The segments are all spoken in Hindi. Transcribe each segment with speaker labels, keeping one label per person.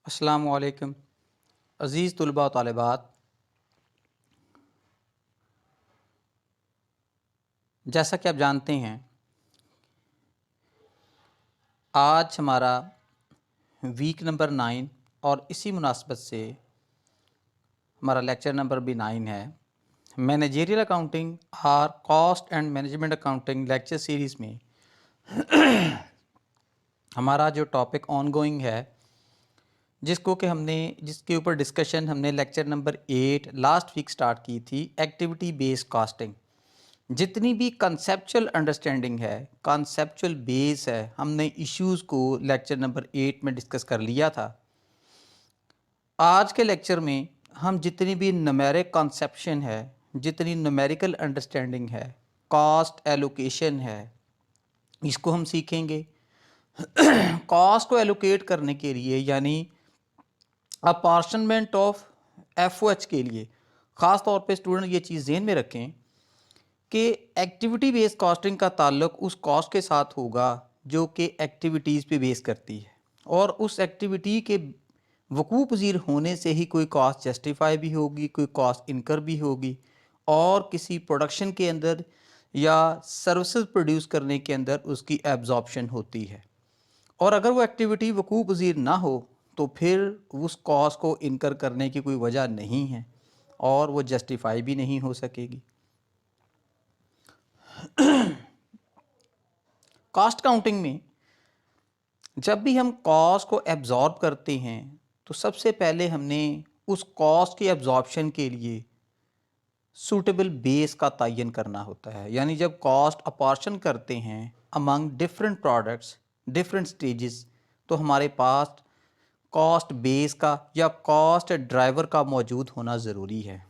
Speaker 1: अस्सलामु अलैकुम अज़ीज़ तुलबा व तालिबात। जैसा कि आप जानते हैं, आज हमारा वीक नंबर 9 और इसी मुनासबत से हमारा लेक्चर नंबर भी 9 है। मैनेजरियल अकाउंटिंग और cost and management accounting lecture series में हमारा जो टॉपिक ऑनगोइंग है, जिसके ऊपर डिस्कशन हमने lecture number 8 last week start की थी, एक्टिविटी बेस्ड कॉस्टिंग। जितनी भी कंसेप्चुअल अंडरस्टैंडिंग है, कंसेप्चुअल बेस है, हमने इश्यूज़ को लेक्चर नंबर 8 में डिस्कस कर लिया था। आज के लेक्चर में हम जितनी भी न्यूमेरिक कॉन्सेप्शन है, जितनी न्यूमेरिकल अंडरस्टैंडिंग है, कॉस्ट एलोकेशन है, इसको हम सीखेंगे। कॉस्ट को एलोकेट करने के लिए, यानी अपार्शनमेंट ऑफ एफओएच के लिए ख़ास तौर पे स्टूडेंट ये चीज़ ज़हन में रखें कि एक्टिविटी बेस्ड कॉस्टिंग का ताल्लुक उस कॉस्ट के साथ होगा जो कि एक्टिविटीज़ पे बेस करती है, और उस एक्टिविटी के वकूफ़ पज़ीर होने से ही कोई कॉस्ट जस्टिफाई भी होगी, कोई कॉस्ट इनकर भी होगी, और किसी प्रोडक्शन के अंदर या सर्विसेज प्रोड्यूस करने के अंदर उसकी एब्जॉर्प्शन होती है। और अगर वो एक्टिविटी वकूफ़ पज़ीर ना हो तो फिर उस कॉस्ट को इनकर करने की कोई वजह नहीं है और वो जस्टिफाई भी नहीं हो सकेगी। कॉस्ट काउंटिंग में जब भी हम कॉस्ट को एब्जॉर्ब करते हैं तो सबसे पहले हमने उस कॉस्ट की एब्जॉर्प्शन के लिए सूटेबल बेस का तयन करना होता है। यानी जब कॉस्ट अपार्शन करते हैं among different products, different stages, तो हमारे पास कॉस्ट बेस का या कॉस्ट ड्राइवर का मौजूद होना ज़रूरी है।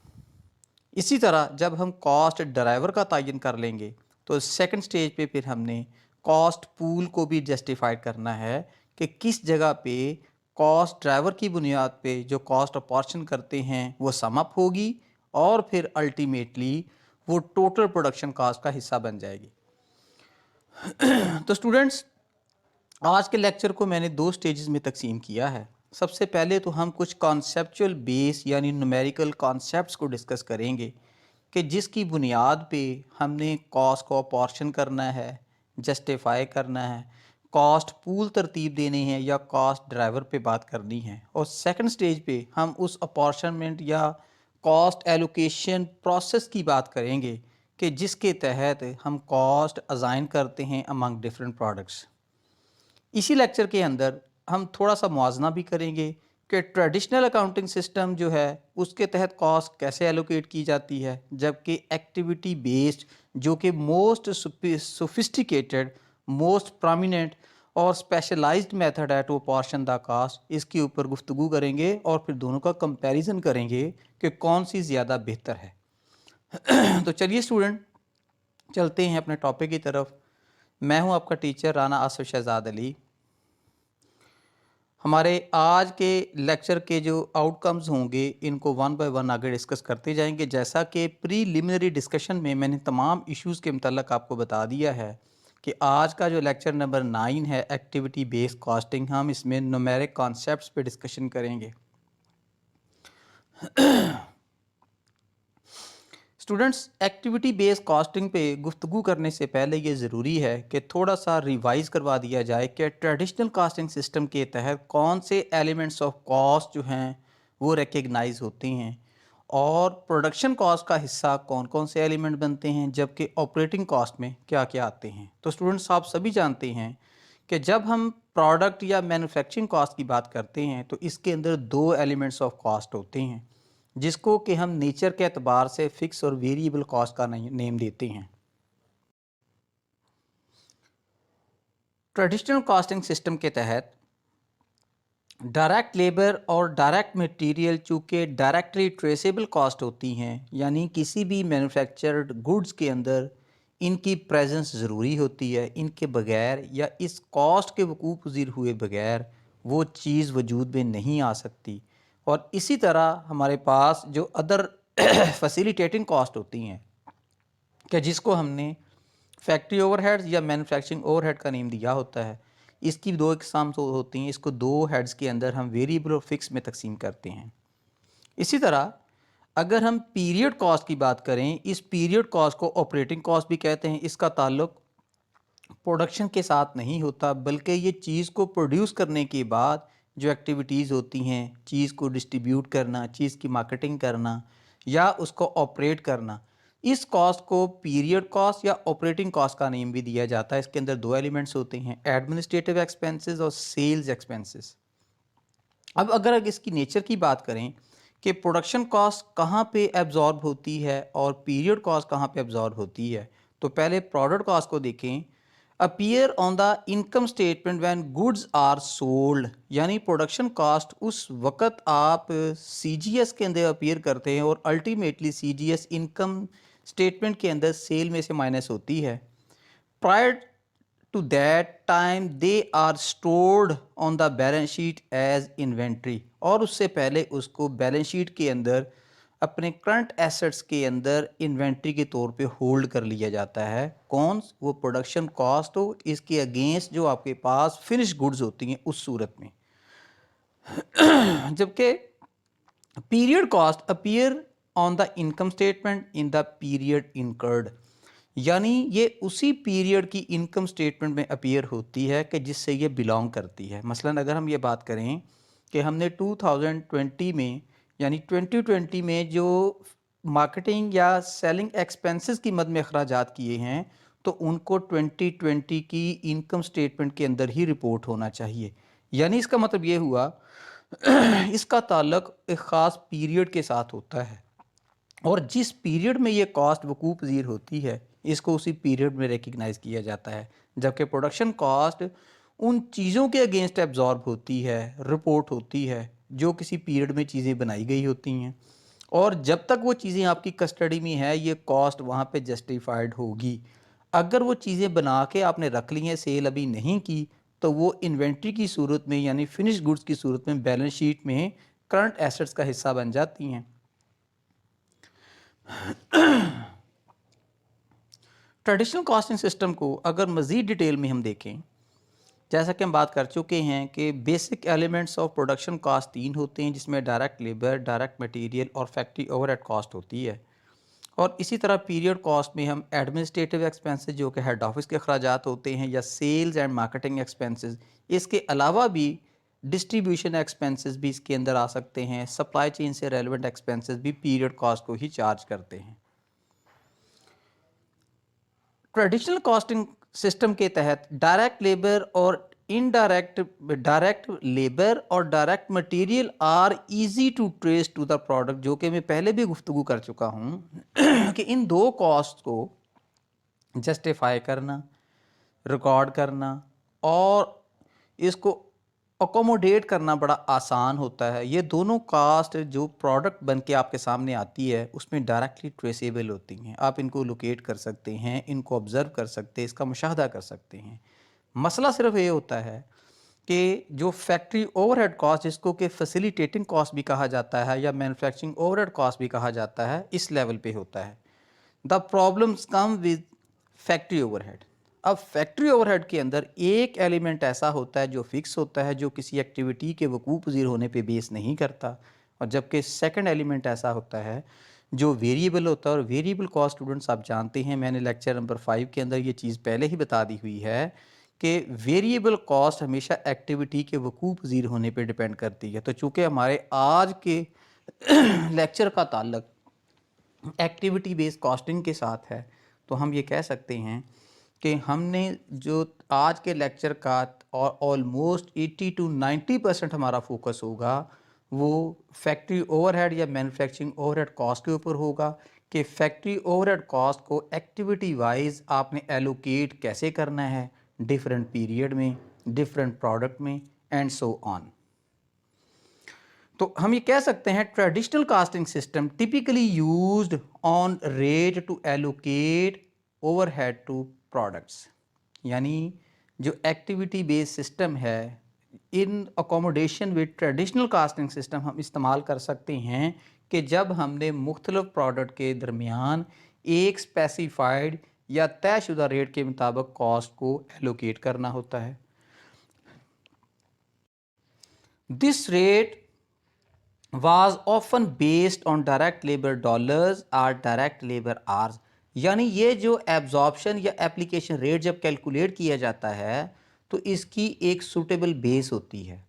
Speaker 1: इसी तरह जब हम कॉस्ट ड्राइवर का तयन कर लेंगे तो सेकंड स्टेज पे फिर हमने कॉस्ट पूल को भी जस्टिफाई करना है कि किस जगह पे कॉस्ट ड्राइवर की बुनियाद पे जो कॉस्ट अपॉर्शन करते हैं वो सम अप होगी और फिर अल्टीमेटली वो टोटल प्रोडक्शन कॉस्ट का हिस्सा बन जाएगी। तो स्टूडेंट्स, आज के लेक्चर को मैंने दो स्टेजेस में तकसीम किया है। सबसे पहले तो हम कुछ कॉन्सेप्चुअल बेस यानी न्यूमेरिकल कॉन्सेप्ट्स को डिस्कस करेंगे कि जिसकी बुनियाद पे हमने कॉस्ट को अपॉर्शन करना है, जस्टिफाई करना है, कॉस्ट पूल तरतीब देने हैं या कॉस्ट ड्राइवर पे बात करनी है। और सेकंड स्टेज पे हम उस अपॉर्शनमेंट या कॉस्ट एलोकेशन प्रोसेस की बात करेंगे कि जिसके तहत हम कॉस्ट असाइन करते हैं अमंग डिफरेंट प्रोडक्ट्स। इसी लेक्चर के अंदर हम थोड़ा सा मुआजना भी करेंगे कि ट्रेडिशनल अकाउंटिंग सिस्टम जो है उसके तहत कॉस्ट कैसे एलोकेट की जाती है, जबकि एक्टिविटी बेस्ड जो कि मोस्ट सोफिस्टिकेटेड, मोस्ट प्रोमिनेंट और स्पेशलाइज्ड मेथड है टू अपॉर्शन द कॉस्ट, इसके ऊपर गुफ्तगू करेंगे और फिर दोनों का कंपैरिजन करेंगे कि कौन सी ज़्यादा बेहतर है। तो चलिए स्टूडेंट, चलते हैं अपने टॉपिक की तरफ। मैं हूं आपका टीचर राना आसिफ शहजाद अली। हमारे आज के लेक्चर के जो आउटकम्स होंगे इनको वन बाय वन आगे डिस्कस करते जाएंगे। जैसा कि प्रीलिमिनरी डिस्कशन में मैंने तमाम इश्यूज़ के मतलब आपको बता दिया है कि आज का जो लेक्चर नंबर 9 है एक्टिविटी बेस्ड कॉस्टिंग, हम इसमें न्यूमेरिक कॉन्सेप्ट्स पे डिस्कशन करेंगे। स्टूडेंट्स, एक्टिविटी बेस्ड कॉस्टिंग पे गुफ्तगू करने से पहले ये ज़रूरी है कि थोड़ा सा रिवाइज़ करवा दिया जाए कि ट्रेडिशनल कॉस्टिंग सिस्टम के तहत कौन से एलिमेंट्स ऑफ कॉस्ट जो हैं वो रिकग्नाइज होते हैं और प्रोडक्शन कॉस्ट का हिस्सा कौन कौन से एलिमेंट बनते हैं, जबकि ऑपरेटिंग कॉस्ट में क्या क्या आते हैं। तो स्टूडेंट्स, आप सभी जानते हैं कि जब हम प्रोडक्ट या मैन्युफैक्चरिंग कॉस्ट की बात करते हैं तो इसके अंदर दो एलिमेंट्स ऑफ कॉस्ट होते हैं जिसको कि हम नेचर के एतबार से फिक्स और वेरिएबल कॉस्ट का नेम देते हैं। ट्रेडिशनल कॉस्टिंग सिस्टम के तहत डायरेक्ट लेबर और डायरेक्ट मटेरियल चूँकि डायरेक्टली ट्रेसेबल कॉस्ट होती हैं, यानी किसी भी मैन्युफैक्चर्ड गुड्स के अंदर इनकी प्रेजेंस ज़रूरी होती है, इनके बगैर या इस कॉस्ट के वकूफ़ पज़ीर हुए बगैर वो चीज़ वजूद में नहीं आ सकती। और इसी तरह हमारे पास जो अदर फैसिलिटेटिंग कॉस्ट होती हैं कि जिसको हमने फैक्ट्री ओवरहेड्स या मैन्युफैक्चरिंग ओवरहेड का नेम दिया होता है, इसकी दो इकसाम तो होती हैं, इसको दो हेड्स के अंदर हम वेरिएबल और फिक्स में तकसीम करते हैं। इसी तरह अगर हम पीरियड कॉस्ट की बात करें, इस पीरियड कॉस्ट को ऑपरेटिंग कॉस्ट भी कहते हैं। इसका ताल्लुक प्रोडक्शन के साथ नहीं होता, बल्कि ये चीज़ को प्रोड्यूस करने के बाद जो एक्टिविटीज़ होती हैं, चीज़ को डिस्ट्रीब्यूट करना, चीज़ की मार्केटिंग करना या उसको ऑपरेट करना, इस कॉस्ट को पीरियड कॉस्ट या ऑपरेटिंग कॉस्ट का नेम भी दिया जाता है। इसके अंदर दो एलिमेंट्स होते हैं, एडमिनिस्ट्रेटिव एक्सपेंसेस और सेल्स एक्सपेंसेस। अब अगर इसकी नेचर की बात करें कि प्रोडक्शन कॉस्ट कहाँ पे एब्जॉर्ब होती है और पीरियड कॉस्ट कहाँ पे एब्जॉर्ब होती है, तो पहले प्रोडक्ट कॉस्ट को देखें। Appear on the income statement when goods are sold, यानी प्रोडक्शन कॉस्ट उस वक्त आप सीजीएस के अंदर अपीयर करते हैं और अल्टीमेटली सीजीएस इनकम स्टेटमेंट के अंदर सेल में से माइनस होती है। Prior to that time they are stored on the balance sheet as inventory, और उससे पहले उसको बैलेंस शीट के अंदर अपने करंट एसेट्स के अंदर इन्वेंट्री के तौर पे होल्ड कर लिया जाता है। कौन? वो प्रोडक्शन कॉस्ट हो, इसके अगेंस्ट जो आपके पास फिनिश गुड्स होती हैं उस सूरत में। जबकि period cost appear on the income statement in the period incurred, यानी ये उसी पीरियड की इनकम स्टेटमेंट में अपीयर होती है कि जिससे ये बिलोंग करती है। मसलन अगर हम ये बात करें कि हमने 2020 में यानी 2020 में जो मार्केटिंग या सेलिंग एक्सपेंसेस की मद में अखराजात किए हैं, तो उनको 2020 की इनकम स्टेटमेंट के अंदर ही रिपोर्ट होना चाहिए। यानी इसका मतलब ये हुआ इसका ताल्लुक एक ख़ास पीरियड के साथ होता है, और जिस पीरियड में ये कॉस्ट वकूफ़ पज़ीर होती है इसको उसी पीरियड में रिकग्नाइज़ किया जाता है। जबकि प्रोडक्शन कॉस्ट उन चीज़ों के अगेंस्ट एब्जॉर्ब होती है, रिपोर्ट होती है जो किसी पीरियड में चीज़ें बनाई गई होती हैं, और जब तक वो चीज़ें आपकी कस्टडी में है ये कॉस्ट वहाँ पे जस्टिफाइड होगी। अगर वो चीज़ें बना के आपने रख ली हैं, सेल अभी नहीं की, तो वो इन्वेंट्री की सूरत में यानी फिनिश गुड्स की सूरत में बैलेंस शीट में करंट एसेट्स का हिस्सा बन जाती हैं। ट्रेडिशनल कॉस्टिंग सिस्टम को अगर मज़ीद डिटेल में हम देखें, जैसा कि हम बात कर चुके हैं कि basic elements of production cost तीन होते हैं, जिसमें डायरेक्ट लेबर, डायरेक्ट मटेरियल और फैक्ट्री ओवरहेड कॉस्ट होती है। और इसी तरह पीरियड कॉस्ट में हम एडमिनिस्ट्रेटिव एक्सपेंसेस जो कि हेड ऑफिस के अखराजात होते हैं या सेल्स एंड मार्केटिंग एक्सपेंसेस, इसके अलावा भी डिस्ट्रीब्यूशन एक्सपेंसेस भी इसके अंदर आ सकते हैं। सप्लाई चेन से रेलिवेंट एक्सपेंसेस भी पीरियड कॉस्ट को ही चार्ज करते हैं। ट्रेडिशनल कॉस्टिंग सिस्टम के तहत डायरेक्ट लेबर और डायरेक्ट लेबर और direct material are easy to trace to the product, जो कि मैं पहले भी गुफ्तगू कर चुका हूँ कि इन दो कॉस्ट को जस्टिफाई करना, रिकॉर्ड करना और इसको अकोमोडेट करना बड़ा आसान होता है। ये दोनों कास्ट जो प्रोडक्ट बन के आपके सामने आती है उसमें डायरेक्टली ट्रेसेबल होती हैं। आप इनको लोकेट कर सकते हैं, इनको ऑब्ज़र्व कर सकते हैं, इसका मुशाहदा कर सकते हैं। मसला सिर्फ ये होता है कि जो फैक्ट्री ओवरहेड कॉस्ट, जिसको कि फैसिलिटेटिंग कॉस्ट भी कहा जाता है या मैन्युफैक्चरिंग ओवरहेड कॉस्ट भी कहा जाता है, इस लेवल पे होता है। The problems come with factory overhead. अब फैक्ट्री ओवरहेड के अंदर एक एलिमेंट ऐसा होता है जो फिक्स होता है, जो किसी एक्टिविटी के वकूफ़ पज़ीर होने पे बेस नहीं करता, और जबकि सेकंड एलिमेंट ऐसा होता है जो वेरिएबल होता है। और वेरिएबल कॉस्ट स्टूडेंट्स आप जानते हैं, मैंने लेक्चर नंबर 5 के अंदर ये चीज़ पहले ही बता दी हुई है कि वेरिएबल कॉस्ट हमेशा एक्टिविटी के वकूफ़ पज़ीर होने पर डिपेंड करती है। तो चूँकि हमारे आज के लेक्चर का ताल्लुक एक्टिविटी बेस्ड कॉस्टिंग के साथ है, तो हम ये कह सकते हैं कि हमने जो आज के लेक्चर का और ऑलमोस्ट 80 to 90% हमारा फोकस होगा वो फैक्ट्री ओवरहेड या मैन्युफैक्चरिंग ओवरहेड कॉस्ट के ऊपर होगा कि फैक्ट्री ओवरहेड कॉस्ट को एक्टिविटी वाइज आपने एलोकेट कैसे करना है, डिफरेंट पीरियड में, डिफरेंट प्रोडक्ट में, एंड सो ऑन। तो हम ये कह सकते हैं traditional costing system typically used on rate to allocate overhead to products, यानी जो एक्टिविटी बेस्ड सिस्टम है in accommodation with traditional costing system हम इस्तेमाल कर सकते हैं कि जब हमने मुख्तलिफ प्रोडक्ट के दरमियान एक स्पेसिफाइड या तयशुदा रेट के मुताबिक कॉस्ट को एलोकेट करना होता है। This rate was often based on direct labor dollars or direct labor hours। यानी ये जो एब्जॉर्प्शन या एप्लीकेशन रेट जब कैलकुलेट किया जाता है तो इसकी एक सूटेबल बेस होती है।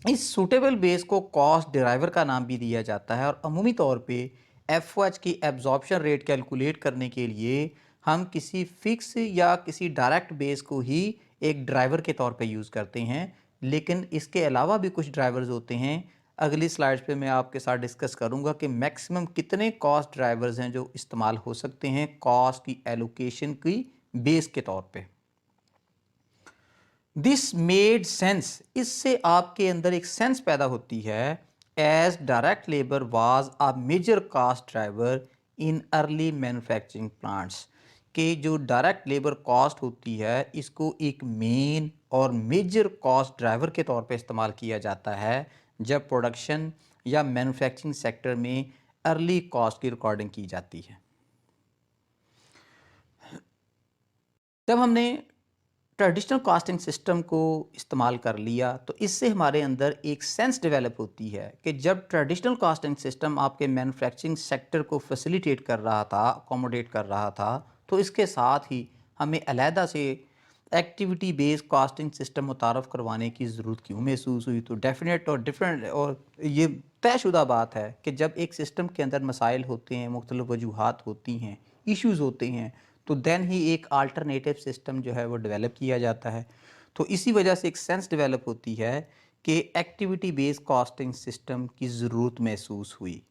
Speaker 1: इस सूटेबल बेस को कॉस्ट ड्राइवर का नाम भी दिया जाता है और अमूमी तौर पे एफ की एब्जॉर्प्शन रेट कैलकुलेट करने के लिए हम किसी फिक्स या किसी डायरेक्ट बेस को ही एक ड्राइवर के तौर पे यूज़ करते हैं, लेकिन इसके अलावा भी कुछ ड्राइवर्स होते हैं। अगली स्लाइड्स पे मैं आपके साथ डिस्कस करूंगा कि मैक्सिमम कितने कॉस्ट ड्राइवर्स हैं जो इस्तेमाल हो सकते हैं कॉस्ट की एलोकेशन की बेस के तौर पे। दिस मेड सेंस, इससे आपके अंदर एक सेंस पैदा होती है। As direct labour was a major cost driver in early manufacturing plants, के जो डायरेक्ट लेबर कॉस्ट होती है इसको एक मेन और मेजर कॉस्ट ड्राइवर के तौर पे इस्तेमाल किया जाता है जब प्रोडक्शन या मैन्युफैक्चरिंग सेक्टर में अर्ली कॉस्ट की रिकॉर्डिंग की जाती है। जब हमने ट्रेडिशनल कास्टिंग सिस्टम को इस्तेमाल कर लिया तो इससे हमारे अंदर एक सेंस डेवलप होती है कि जब ट्रेडिशनल कास्टिंग सिस्टम आपके मैन्युफैक्चरिंग सेक्टर को फैसिलिटेट कर रहा था, अकोमोडेट कर रहा था, तो इसके साथ ही हमें अलहदा से एक्टिविटी बेस्ड कास्टिंग सिस्टम मुतारफ़ करवाने की ज़रूरत क्यों महसूस हुई। तो डेफिनेट और डिफरेंट और ये तयशुदा बात है कि जब एक सिस्टम के अंदर मसाइल होते हैं, मुख्तलिफ़ वजूहात होती हैं, इश्यूज़ होते हैं, तो देन ही एक अल्टरनेटिव सिस्टम जो है वो डेवलप किया जाता है। तो इसी वजह से एक सेंस डेवलप होती है कि एक्टिविटी बेस्ड कॉस्टिंग सिस्टम की ज़रूरत महसूस हुई।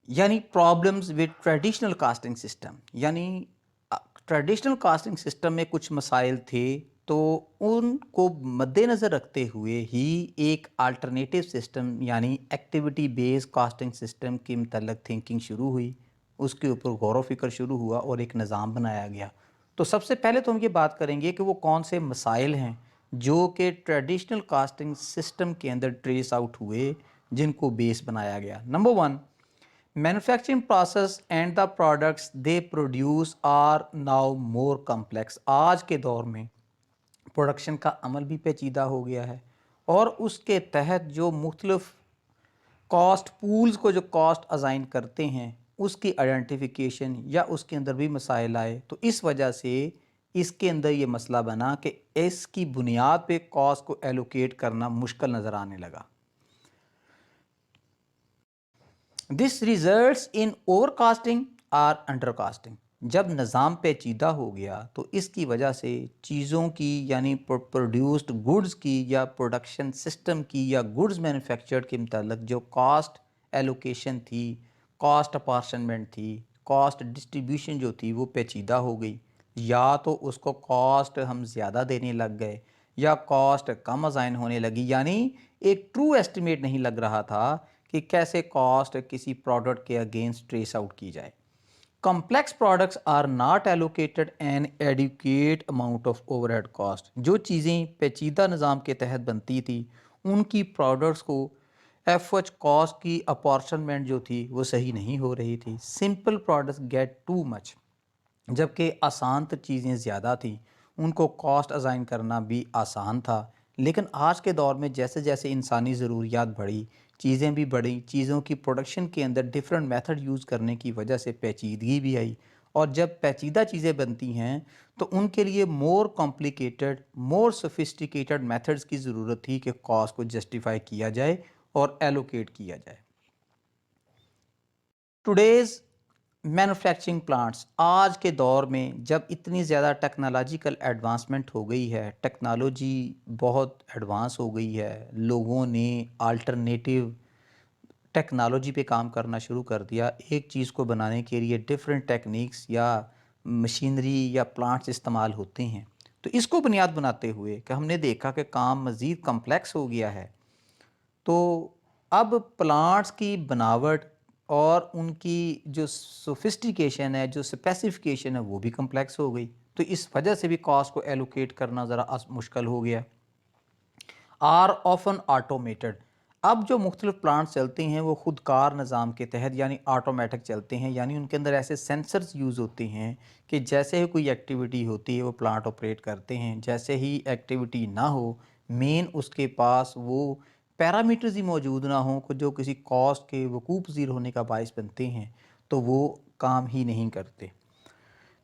Speaker 1: यानी problems with traditional costing system, यानी ट्रेडिशनल कास्टिंग सिस्टम में कुछ मसाइल थे, तो उनको मद्देनज़र रखते हुए ही एक अल्टरनेटिव सिस्टम यानी एक्टिविटी बेस्ड कास्टिंग सिस्टम के मतलब थिंकिंग शुरू हुई, उसके ऊपर गौर व फिक्र शुरू हुआ और एक निज़ाम बनाया गया। तो सबसे पहले तो हम ये बात करेंगे कि वो कौन से मसाइल हैं जो कि ट्रेडिशनल कास्टिंग सिस्टम के अंदर ट्रेस आउट हुए, जिनको बेस बनाया गया। Number one, manufacturing process and the products they produce are now more complex. आज के दौर में प्रोडक्शन का अमल भी पेचीदा हो गया है और उसके तहत जो मुख्तलिफ कॉस्ट पूल्स को जो कॉस्ट असाइन करते हैं उसकी आइडेंटिफिकेशन या उसके अंदर भी मसाइल आए। तो इस वजह से इसके अंदर ये मसला बना कि इसकी बुनियाद पे कॉस्ट को एलोकेट करना मुश्किल नज़र आने लगा। दिस रिजल्ट्स इन ओवरकास्टिंग और अंडरकास्टिंग। जब निज़ाम पेचीदा हो गया तो इसकी वजह से चीज़ों की यानी प्रोड्यूस्ड गुड्स की या प्रोडक्शन सिस्टम की या गुड्स मैन्युफैक्चर्ड के मतलब जो कॉस्ट एलोकेशन थी, कॉस्ट अपार्शनमेंट थी, कॉस्ट डिस्ट्रीब्यूशन जो थी वो पेचीदा हो गई। या तो उसको कॉस्ट हम ज़्यादा देने लग गए या कॉस्ट कम असाइन होने लगी, यानी एक ट्रू एस्टिमेट नहीं लग रहा था कि कैसे कॉस्ट किसी प्रोडक्ट के अगेंस्ट ट्रेस आउट की जाए। Complex products are not allocated an adequate amount of overhead cost. जो चीज़ें पेचीदा निज़ाम के तहत बनती थी उनकी प्रोडक्ट्स को एफ कॉस्ट की अपॉर्चनमेंट जो थी वो सही नहीं हो रही थी। Simple products gate too much, जबकि आसान चीज़ें ज़्यादा थी, उनको कॉस्ट असाइन करना भी आसान था। लेकिन आज के दौर में जैसे जैसे इंसानी ज़रूरियात बढ़ी, चीज़ें भी बढ़ी, चीज़ों की प्रोडक्शन के अंदर डिफरेंट मेथड यूज़ करने की वजह से पेचीदगी भी आई और जब पेचीदा चीज़ें बनती हैं तो उनके लिए मोर कॉम्प्लिकेटेड, मोर सोफिस्टिकेटेड मेथड्स की ज़रूरत थी कि कॉस्ट को जस्टिफाई किया जाए और एलोकेट किया जाए। टुडेज़ मैन्युफैक्चरिंग प्लांट्स, आज के दौर में जब इतनी ज़्यादा टेक्नोलॉजिकल एडवांसमेंट हो गई है, टेक्नोलॉजी बहुत एडवांस हो गई है, लोगों ने अल्टरनेटिव टेक्नोलॉजी पे काम करना शुरू कर दिया। एक चीज़ को बनाने के लिए डिफरेंट टेक्निक्स या मशीनरी या प्लांट्स इस्तेमाल होते हैं। तो इसको बुनियाद बनाते हुए कि हमने देखा कि काम मज़ीद कम्प्लेक्स हो गया है, तो अब प्लांट्स की बनावट और उनकी जो सोफिस्टिकेशन है, जो स्पेसिफिकेशन है, वो भी कम्प्लेक्स हो गई। तो इस वजह से भी कॉस्ट को एलोकेट करना ज़रा मुश्किल हो गया। आर ऑफन ऑटोमेटेड, अब जो मुख्तलिफ प्लांट चलते हैं वो खुदकार निज़ाम के तहत यानी ऑटोमेटिक चलते हैं, यानी उनके अंदर ऐसे सेंसर्स यूज़ होते हैं कि जैसे ही कोई एक्टिविटी होती है वो प्लांट ऑपरेट करते हैं, जैसे ही एक्टिविटी ना हो मेन उसके पास वो पैरामीटर्स ही मौजूद ना हों जो किसी कॉस्ट के वकूफ़ पज़ीर होने का बायस बनते हैं, तो वो काम ही नहीं करते।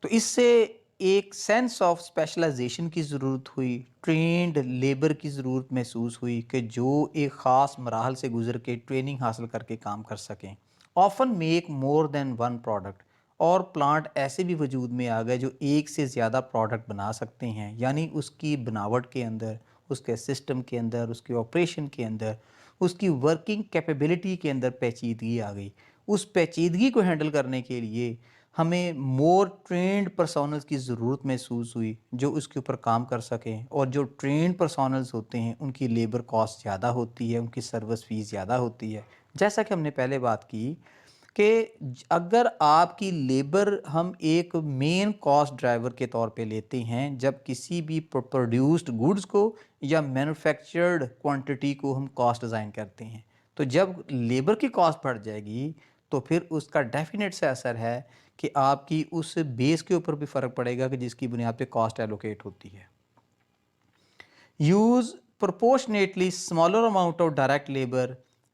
Speaker 1: तो इससे एक सेंस ऑफ स्पेशलाइजेशन की ज़रूरत हुई, ट्रेंड लेबर की ज़रूरत महसूस हुई कि जो एक ख़ास मराहल से गुज़र के ट्रेनिंग हासिल करके काम कर सकें। Often make more than one product, और प्लांट ऐसे भी वजूद में आ गए जो एक से ज़्यादा प्रोडक्ट बना सकते हैं, यानी उसकी बनावट के अंदर, उसके सिस्टम के अंदर, उसके ऑपरेशन के अंदर, उसकी वर्किंग कैपेबिलिटी के अंदर पेचीदगी आ गई। उस पेचीदगी को हैंडल करने के लिए हमें मोर ट्रेंड पर्सोनल्स की ज़रूरत महसूस हुई जो उसके ऊपर काम कर सकें, और जो ट्रेंड पर्सोनल्स होते हैं उनकी लेबर कॉस्ट ज़्यादा होती है, उनकी सर्विस फ़ीस ज़्यादा होती है। जैसा कि हमने पहले बात की कि अगर आपकी लेबर हम एक मेन कॉस्ट ड्राइवर के तौर पे लेते हैं जब किसी भी प्रोड्यूस्ड गुड्स को या मैन्युफैक्चर्ड क्वांटिटी को हम कॉस्ट डिज़ाइन करते हैं, तो जब लेबर की कॉस्ट बढ़ जाएगी तो फिर उसका डेफिनेट से असर है कि आपकी उस बेस के ऊपर भी फ़र्क पड़ेगा कि जिसकी बुनियाद पे कॉस्ट एलोकेट होती है। Use proportionately smaller amount of direct labor,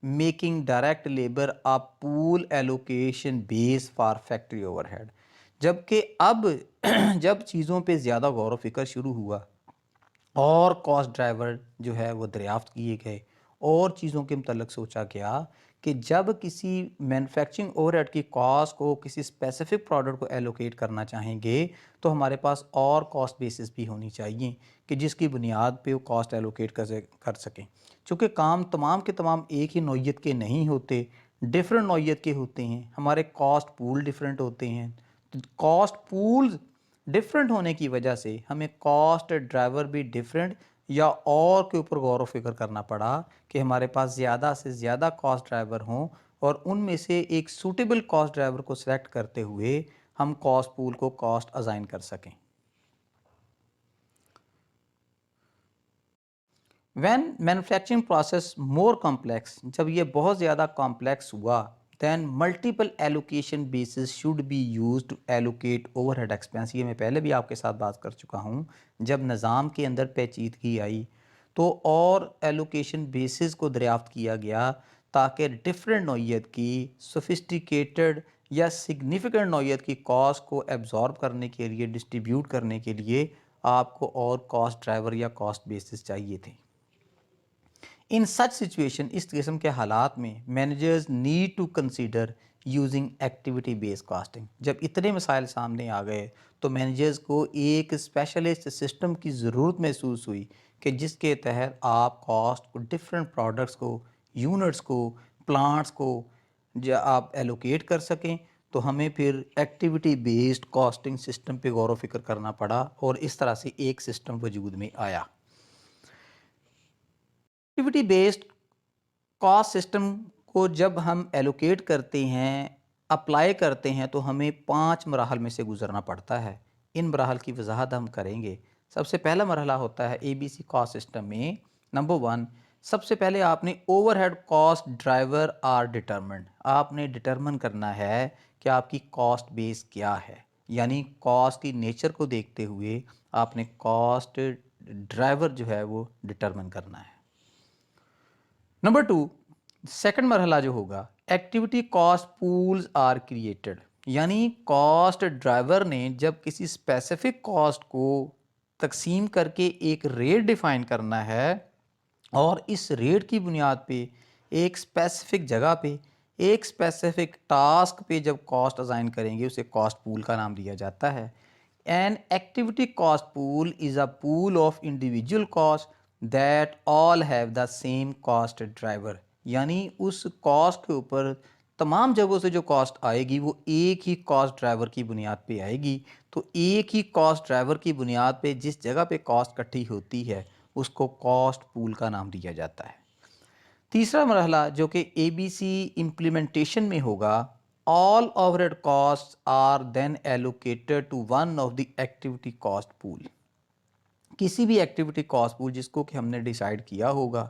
Speaker 1: making direct labor a pool allocation base for factory overhead। जबकि अब जब चीज़ों पे ज़्यादा गौर व फिक्र शुरू हुआ और कॉस्ट ड्राइवर जो है वो दरियाफ्त किए गए और चीज़ों के मतलब सोचा गया कि जब किसी मैन्युफैक्चरिंग ओवरहेड की कॉस्ट को किसी स्पेसिफिक प्रोडक्ट को एलोकेट करना चाहेंगे तो हमारे पास और कॉस्ट बेसिस भी होनी चाहिए कि जिसकी बुनियाद पे वो कॉस्ट एलोकेट कर सकें। चूँकि काम तमाम के तमाम एक ही नौइयत के नहीं होते, डिफरेंट नौइयत के होते हैं, हमारे कॉस्ट पूल डिफरेंट होते हैं। तो कॉस्ट पूल्स डिफरेंट होने की वजह से हमें कॉस्ट ड्राइवर भी डिफरेंट या और के ऊपर गौर व फिक्र करना पड़ा कि हमारे पास ज़्यादा से ज़्यादा कॉस्ट ड्राइवर हों और उनमें से एक सूटेबल कॉस्ट ड्राइवर को सिलेक्ट करते हुए हम कॉस्ट पूल को कॉस्ट असाइन कर सकें। When manufacturing process more complex, जब ये बहुत ज़्यादा कॉम्प्लेक्स हुआ, then multiple allocation basis should be use to allocate overhead expense. ये मैं पहले भी आपके साथ बात कर चुका हूँ। जब निज़ाम के अंदर पेचीदगी आई तो और एलोकेशन बेसिस को दरियाफ्त किया गया ताकि डिफरेंट नौइयत की सोफिस्टिकेटेड या सिग्निफिकेंट नौइयत की कॉस्ट को एब्जॉर्ब करने के लिए, डिस्ट्रीब्यूट करने के लिए आपको और कॉस्ट ड्राइवर या कॉस्ट बेसिस चाहिए थे। इन सच सिचुएशन, इस किस्म के हालात में managers need to consider using activity based costing. जब इतने मसाइल सामने आ गए तो मैनेजर्स को एक स्पेशलिस्ट सिस्टम की ज़रूरत महसूस हुई कि जिसके तहत आप कॉस्ट को डिफरेंट प्रोडक्ट्स को, यूनिट्स को, प्लांट्स को जब आप एलोकेट कर सकें। तो हमें फिर एक्टिविटी बेस्ड कॉस्टिंग सिस्टम पे गौर व फिक्र करना पड़ा और इस तरह से एक सिस्टम वजूद में आया। एक्टिविटी बेस्ड कॉस्ट सिस्टम को जब हम एलोकेट करते हैं, अप्लाई करते हैं, तो हमें 5 मराहल में से गुज़रना पड़ता है। इन मराहल की वजाहत हम करेंगे। सबसे पहला मरहला होता है ABC कॉस्ट सिस्टम में। नंबर 1, सबसे पहले आपने overhead cost driver are determined. आपने डिटरमिन करना है कि आपकी कॉस्ट बेस क्या है, यानी कॉस्ट की नेचर को देखते हुए आपने कॉस्ट ड्राइवर जो है वो डिटरमिन करना है। नंबर 2, सेकंड मरहला जो होगा, activity cost pools are created, यानी कॉस्ट ड्राइवर ने जब किसी स्पेसिफिक कॉस्ट को तकसीम करके एक रेट डिफाइन करना है और इस रेट की बुनियाद पे एक स्पेसिफिक जगह पे एक स्पेसिफिक टास्क पे जब कॉस्ट असाइन करेंगे उसे कॉस्ट पूल का नाम दिया जाता है। An activity cost pool is a pool of individual cost that all have the same cost driver, यानी उस कॉस्ट के ऊपर तमाम जगहों से जो कॉस्ट आएगी वो एक ही कॉस्ट ड्राइवर की बुनियाद पे आएगी। तो एक ही कॉस्ट ड्राइवर की बुनियाद पे जिस जगह पे कॉस्ट इकट्ठी होती है उसको कॉस्ट पूल का नाम दिया जाता है। तीसरा मरहला जो कि ABC इम्प्लीमेंटेशन में होगा, all overhead cost are then allocated to one of the activity cost pool. किसी भी एक्टिविटी कॉस्ट पूल जिसको कि हमने डिसाइड किया होगा,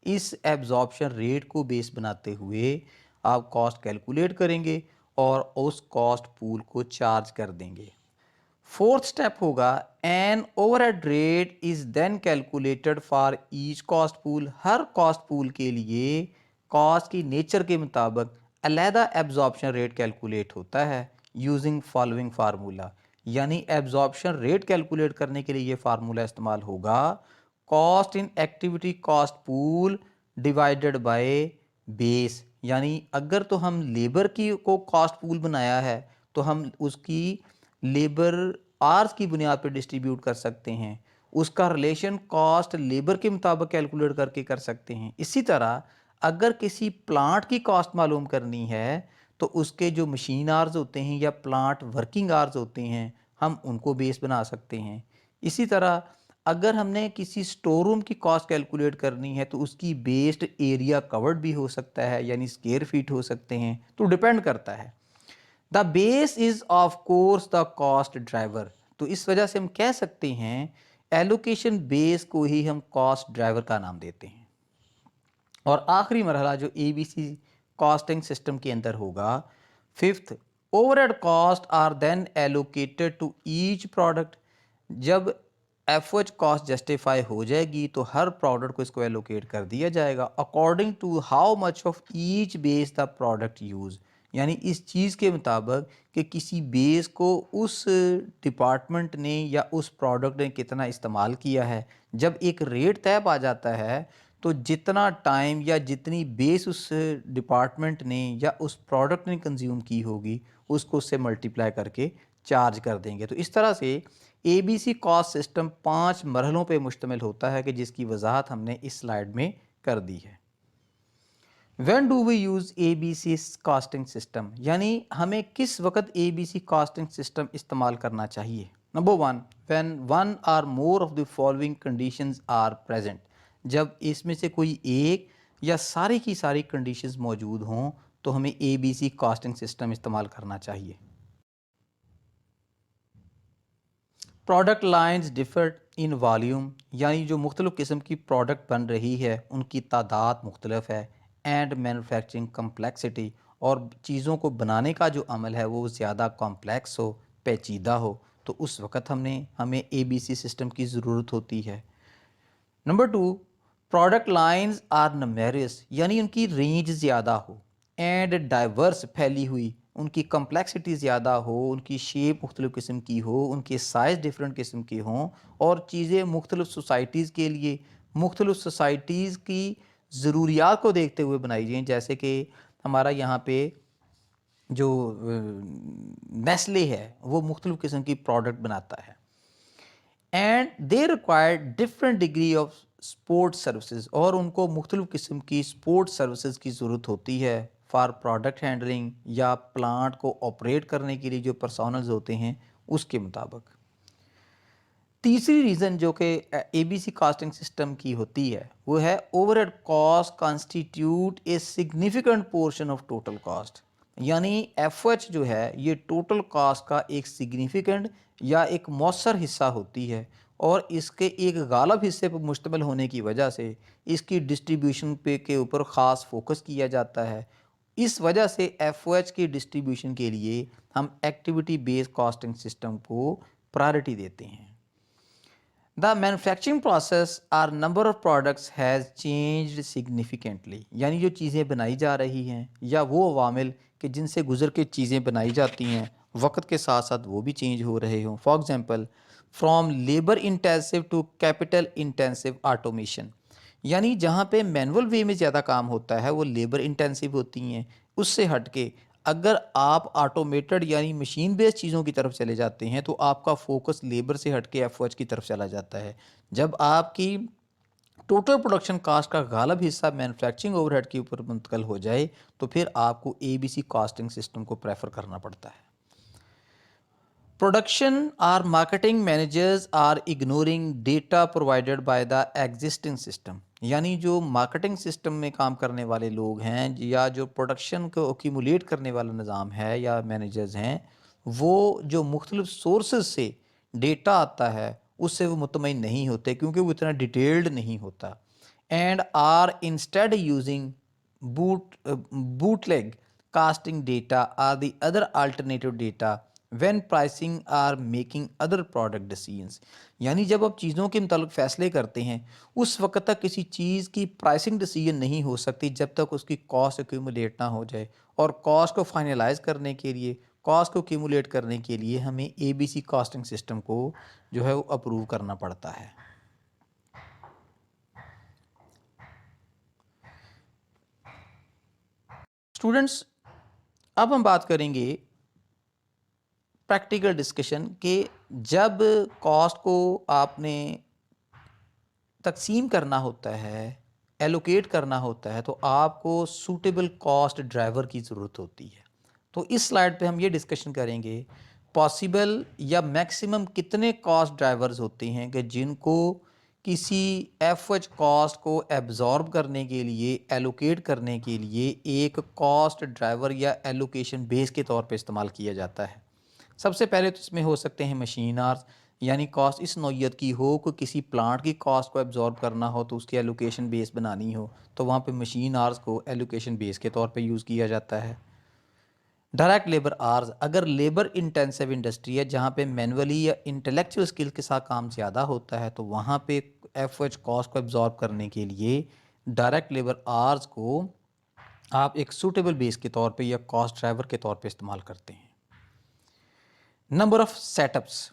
Speaker 1: इस एब्जॉर्प्शन रेट को बेस बनाते हुए आप कॉस्ट कैलकुलेट करेंगे और उस कॉस्ट पूल को चार्ज कर देंगे। फोर्थ स्टेप होगा, an overhead rate is then calculated for each cost pool. हर कॉस्ट पूल के लिए कॉस्ट की नेचर के मुताबिक अलहदा एब्जॉर्प्शन रेट कैलकुलेट होता है यूजिंग फॉलोइंग फार्मूला। यानी एब्जॉर्प्शन रेट कैलकुलेट करने के लिए ये फार्मूला इस्तेमाल होगा, cost in activity cost pool divided by base. यानी अगर तो हम लेबर की को कॉस्ट पूल बनाया है तो हम उसकी लेबर आवर्स की बुनियाद पर डिस्ट्रीब्यूट कर सकते हैं, उसका रिलेशन कॉस्ट लेबर के मुताबिक कैलकुलेट करके कर सकते हैं। इसी तरह अगर किसी प्लांट की कॉस्ट मालूम करनी है तो उसके जो मशीन आवर्स होते हैं या प्लांट वर्किंग आवर्स होते हैं हम उनको बेस बना सकते हैं। इसी तरह अगर हमने किसी स्टोर रूम की कॉस्ट कैलकुलेट करनी है तो उसकी बेस्ड एरिया कवर्ड भी हो सकता है, यानी स्क्वायर फीट हो सकते हैं, तो डिपेंड करता है। The base is of course the cost driver. तो इस वजह से हम कह सकते हैं एलोकेशन बेस को ही हम कॉस्ट ड्राइवर का नाम देते हैं। और आखिरी मरहला जो ABC कॉस्टिंग सिस्टम के अंदर होगा, fifth, overhead cost are then allocated to each product. जब FOH कॉस्ट जस्टिफाई हो जाएगी तो हर प्रोडक्ट को इसको एलोकेट कर दिया जाएगा according to how much of each base the product use. यानी इस चीज़ के मुताबिक कि किसी बेस को उस डिपार्टमेंट ने या उस प्रोडक्ट ने कितना इस्तेमाल किया है। जब एक रेट तय आ जाता है तो जितना टाइम या जितनी बेस उस डिपार्टमेंट ने या उस प्रोडक्ट ने कंज्यूम की होगी उसको उससे मल्टीप्लाई करके चार्ज कर देंगे। तो इस तरह से ABC कॉस्ट सिस्टम 5 मरहलों पे मुश्तमिल होता है कि जिसकी वजाहत हमने इस स्लाइड में कर दी है। When do we use ABC costing system, यानी हमें किस वक्त ABC कॉस्टिंग सिस्टम इस्तेमाल करना चाहिए। Number 1, when one or more of the following conditions are present। जब इसमें से कोई एक या सारी की सारी कंडीशंस मौजूद हों तो हमें ABC कॉस्टिंग सिस्टम इस्तेमाल करना चाहिए। Product lines differ in volume, यानी जो मुख्तलिफ़ किस्म की प्रोडक्ट बन रही है उनकी तादाद मुख्तलिफ है। एंड मैन्युफैक्चरिंग कम्प्लेक्सिटी, और चीज़ों को बनाने का जो अमल है वो ज़्यादा कॉम्प्लेक्स हो, पेचीदा हो, तो उस वक़्त हमें ABC सिस्टम की ज़रूरत होती है। नंबर 2, प्रोडक्ट लाइन्स आर नमेरियस, यानी उनकी रेंज ज़्यादा हो। एंड डाइवर्स, फैली हुई, उनकी कम्प्लेक्सिटी ज़्यादा हो, उनकी शेप मुख्तलिफ़ किस्म की हो, उनके साइज़ डिफरेंट किस्म के हों और चीज़ें मुख्तलिफ़ सोसाइटीज़ के लिए मुख्तलिफ़ सोसाइटीज़ की ज़रूरियात को देखते हुए बनाई जाएँ। जैसे कि हमारा यहाँ पे जो नेस्ले है वो मुख्तलिफ़ किस्म की प्रोडक्ट बनाता है। And they require different degree of sport services, और उनको मुख्तलिफ़ किस्म की स्पोर्ट सर्विसेज की ज़रूरत होती है फॉर प्रोडक्ट हैंडलिंग या प्लांट को ऑपरेट करने के लिए जो पर्सोनल्स होते हैं उसके मुताबिक। तीसरी रीज़न जो कि ABC कॉस्टिंग सिस्टम की होती है वो है overhead cost constitute a significant portion of total cost. यानी FOH जो है ये टोटल कॉस्ट का एक सिग्निफिकेंट या एक मौसर हिस्सा होती है और इसके एक गालब हिस्से पर मुश्तमिल होने की वजह से इसकी डिस्ट्रीब्यूशन पे के ऊपर ख़ास फोकस किया जाता है। इस वजह से FOH की डिस्ट्रीब्यूशन के लिए हम एक्टिविटी बेस्ड कॉस्टिंग सिस्टम को प्रायोरिटी देते हैं। The manufacturing process are number of products has changed significantly, यानी जो चीज़ें बनाई जा रही हैं या वो अवामिल कि जिनसे गुजर के चीज़ें बनाई जाती हैं वक्त के साथ साथ वो भी चेंज हो रहे हों। For example, from labour intensive to capital intensive automation, यानी जहाँ पे मैनुअल वे में ज़्यादा काम होता है वो लेबर इंटेंसिव होती हैं। उससे हट के अगर आप ऑटोमेटेड यानी मशीन बेस्ड चीज़ों की तरफ चले जाते हैं तो आपका फोकस लेबर से हट के FOH की तरफ चला जाता है। जब आपकी टोटल प्रोडक्शन कास्ट का गालब हिस्सा मैन्युफैक्चरिंग ओवरहेड के ऊपर मुंतकिल हो जाए तो फिर आपको ABC कॉस्टिंग सिस्टम को प्रेफर करना पड़ता है। प्रोडक्शन और marketing managers are ignoring data provided by the existing system, यानी जो मार्केटिंग सिस्टम में काम करने वाले लोग हैं या जो प्रोडक्शन को एक्यूमुलेट करने वाला निज़ाम है या मैनेजर्स हैं वो जो मुख्तलिफ सोर्सेज से डेटा आता है उससे वो मुतमईन नहीं होते क्योंकि वो इतना डिटेल्ड नहीं होता। and are instead using bootleg casting data or the other alternative data when pricing or making other product decisions। यानी जब आप चीज़ों के मुताबिक फ़ैसले करते हैं उस वक्त तक किसी चीज़ की प्राइसिंग डिसीजन नहीं हो सकती जब तक उसकी कॉस्ट एक्यूमुलेट ना हो जाए, और कॉस्ट को फाइनलाइज करने के लिए, कॉस्ट को एक्यूमुलेट करने के लिए हमें ABC कॉस्टिंग सिस्टम को जो है वो अप्रूव करना पड़ता है। स्टूडेंट्स, अब हम बात करेंगे प्रैक्टिकल डिस्कशन के जब कॉस्ट को आपने तकसीम करना होता है, एलोकेट करना होता है, तो आपको सूटेबल कॉस्ट ड्राइवर की ज़रूरत होती है। तो इस स्लाइड पे हम ये डिस्कशन करेंगे पॉसिबल या मैक्सिमम कितने कॉस्ट ड्राइवर्स होते हैं कि जिनको किसी एफएच कॉस्ट को एब्जॉर्ब करने के लिए, एलोकेट करने के लिए एक कॉस्ट ड्राइवर या एलोकेशन बेस के तौर पे इस्तेमाल किया जाता है। सबसे पहले तो इसमें हो सकते हैं मशीन आवर्स, यानी कॉस्ट इस नौइयत की हो कि किसी प्लांट की कॉस्ट को एब्जॉर्ब करना हो तो उसकी एलोकेशन बेस बनानी हो, तो वहाँ पे मशीन आवर्स को एलोकेशन बेस के तौर पे यूज़ किया जाता है। डायरेक्ट लेबर आवर्स, अगर लेबर इंटेंसिव इंडस्ट्री है जहाँ पे मैनुअली या इंटेलेक्चुअल स्किल के साथ काम ज़्यादा होता है, तो वहाँ पे एफएच कॉस्ट को एब्जॉर्ब करने के लिए डायरेक्ट लेबर आवर्स को आप एक सूटेबल बेस के तौर पे या कॉस्ट ड्राइवर के तौर पे इस्तेमाल करते हैं। नंबर ऑफ़ सेटअप्स,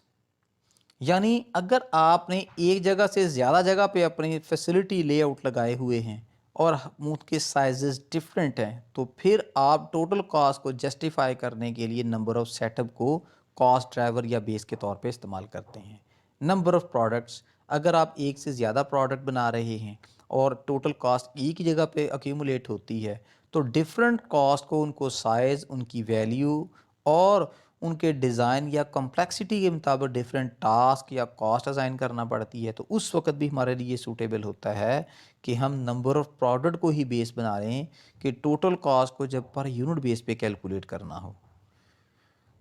Speaker 1: यानी अगर आपने एक जगह से ज़्यादा जगह पे अपनी फैसिलिटी लेआउट लगाए हुए हैं और उनके साइजेस डिफरेंट हैं, तो फिर आप टोटल कॉस्ट को जस्टिफाई करने के लिए नंबर ऑफ़ सेटअप को कॉस्ट ड्राइवर या बेस के तौर पे इस्तेमाल करते हैं। नंबर ऑफ़ प्रोडक्ट्स, अगर आप एक से ज़्यादा प्रोडक्ट बना रहे हैं और टोटल कॉस्ट एक ही जगह पे अक्यूमुलेट होती है, तो डिफरेंट कॉस्ट को उनको साइज़, उनकी वैल्यू और उनके डिज़ाइन या कॉम्प्लेक्सिटी के मुताबिक डिफरेंट टास्क या कॉस्ट असाइन करना पड़ती है, तो उस वक्त भी हमारे लिए सूटेबल होता है कि हम नंबर ऑफ़ प्रोडक्ट को ही बेस बना लें कि टोटल कॉस्ट को जब पर यूनिट बेस पे कैलकुलेट करना हो।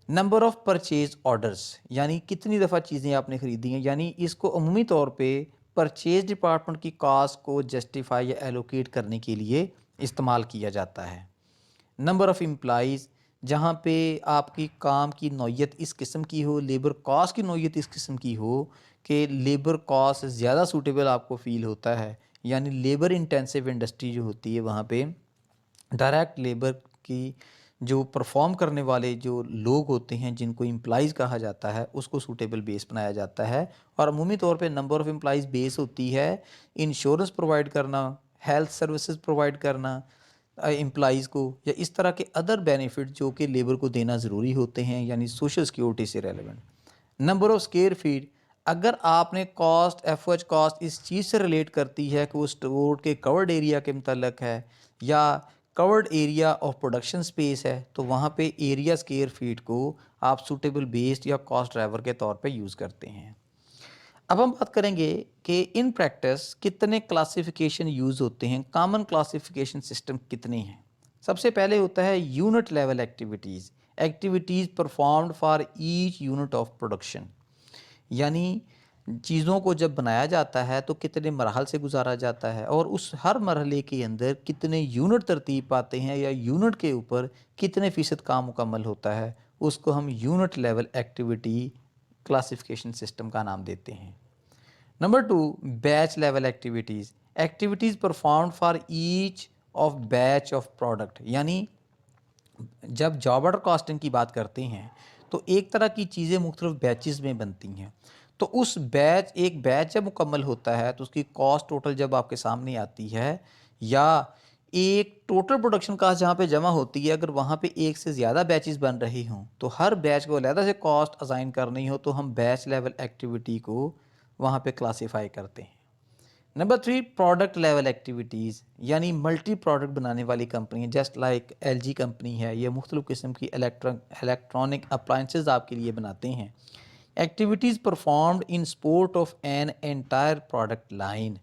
Speaker 1: नंबर ऑफ़ परचेज ऑर्डर्स, यानी कितनी दफ़ा चीज़ें आपने ख़रीदी हैं, यानी इसको अमूमी तौर पे परचेज डिपार्टमेंट की कॉस्ट को जस्टिफाई या एलोकेट करने के लिए इस्तेमाल किया जाता है। नंबर ऑफ़ एम्प्लॉइज़, जहाँ पे आपकी काम की नौइयत इस किस्म की हो, लेबर कॉस्ट की नौइयत इस किस्म की हो कि लेबर कॉस्ट ज़्यादा सूटेबल आपको फ़ील होता है, यानी लेबर इंटेंसिव इंडस्ट्री जो होती है वहाँ पे डायरेक्ट लेबर की जो परफॉर्म करने वाले जो लोग होते हैं जिनको एम्प्लॉइज़ कहा जाता है उसको सूटेबल बेस बनाया जाता है। और अमूमी तौर पे नंबर ऑफ़ एम्प्लॉइज़ बेस होती है इंश्योरेंस प्रोवाइड करना, हेल्थ सर्विसेज प्रोवाइड करना एम्प्लॉइज़ को, या इस तरह के अदर बेनिफिट जो कि लेबर को देना ज़रूरी होते हैं, यानी सोशल सिक्योरिटी से relevant. Number of square feet, अगर आपने कॉस्ट एफएच कॉस्ट इस चीज़ से रिलेट करती है कि वो स्टोर के कवर्ड एरिया के मुतल्लक है या covered area of production space है, तो वहाँ पे एरिया स्क्वायर फीट को आप सूटेबल बेस्ड या कॉस्ट ड्राइवर के तौर पे यूज़ करते हैं। अब हम बात करेंगे कि इन प्रैक्टिस कितने क्लासिफिकेशन यूज़ होते हैं, कॉमन क्लासिफिकेशन सिस्टम कितने हैं। सबसे पहले होता है unit level activities, activities performed for each unit of production, यानी चीज़ों को जब बनाया जाता है तो कितने मरहल से गुजारा जाता है और उस हर मरहले के अंदर कितने यूनिट तरतीब पाते हैं या यूनिट के ऊपर कितने फ़ीसद काम मुकम्मल होता है, उसको हम unit level activity classification system का नाम देते हैं। Number two, batch level activities, activities performed for each of batch of product, यानी जब जॉब ऑर्डर कॉस्टिंग की बात करते हैं तो एक तरह की चीज़ें मुख्तलिफ बैचेस में बनती हैं, तो उस बैच, एक बैच जब मुकम्मल होता है तो उसकी कॉस्ट टोटल जब आपके सामने आती है, या एक टोटल प्रोडक्शन कास्ट जहाँ पे जमा होती है, अगर वहाँ पे एक से ज़्यादा बैचेस बन रही हों तो हर बैच को अलहदा से कॉस्ट असाइन करनी हो तो हम बैच लेवल एक्टिविटी को वहाँ पे क्लासीफाई करते हैं। Number three, product level activities, यानी मल्टी प्रोडक्ट बनाने वाली company, just like LG company है, ये मुख्तलिफ़ किस्म की इलेक्ट्रॉनिक अप्लाइंसेस आपके लिए बनाते हैं। Activities performed in support of an entire product line,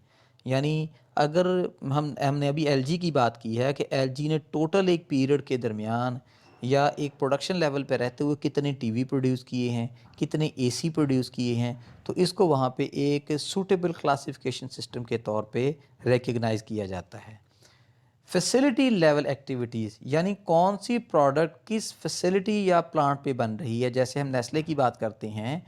Speaker 1: यानी अगर हमने अभी LG की बात की है कि LG ने टोटल एक पीरियड के दरमियान या एक प्रोडक्शन लेवल पे रहते हुए कितने टीवी प्रोड्यूस किए हैं, कितने एसी प्रोड्यूस किए हैं, तो इसको वहाँ पे एक सूटेबल क्लासिफिकेशन सिस्टम के तौर पे रिकग्नाइज़ किया जाता है। फैसिलिटी लेवल एक्टिविटीज़ यानी कौन सी प्रोडक्ट किस फैसिलिटी या प्लांट पे बन रही है। जैसे हम नेस्ले की बात करते हैं,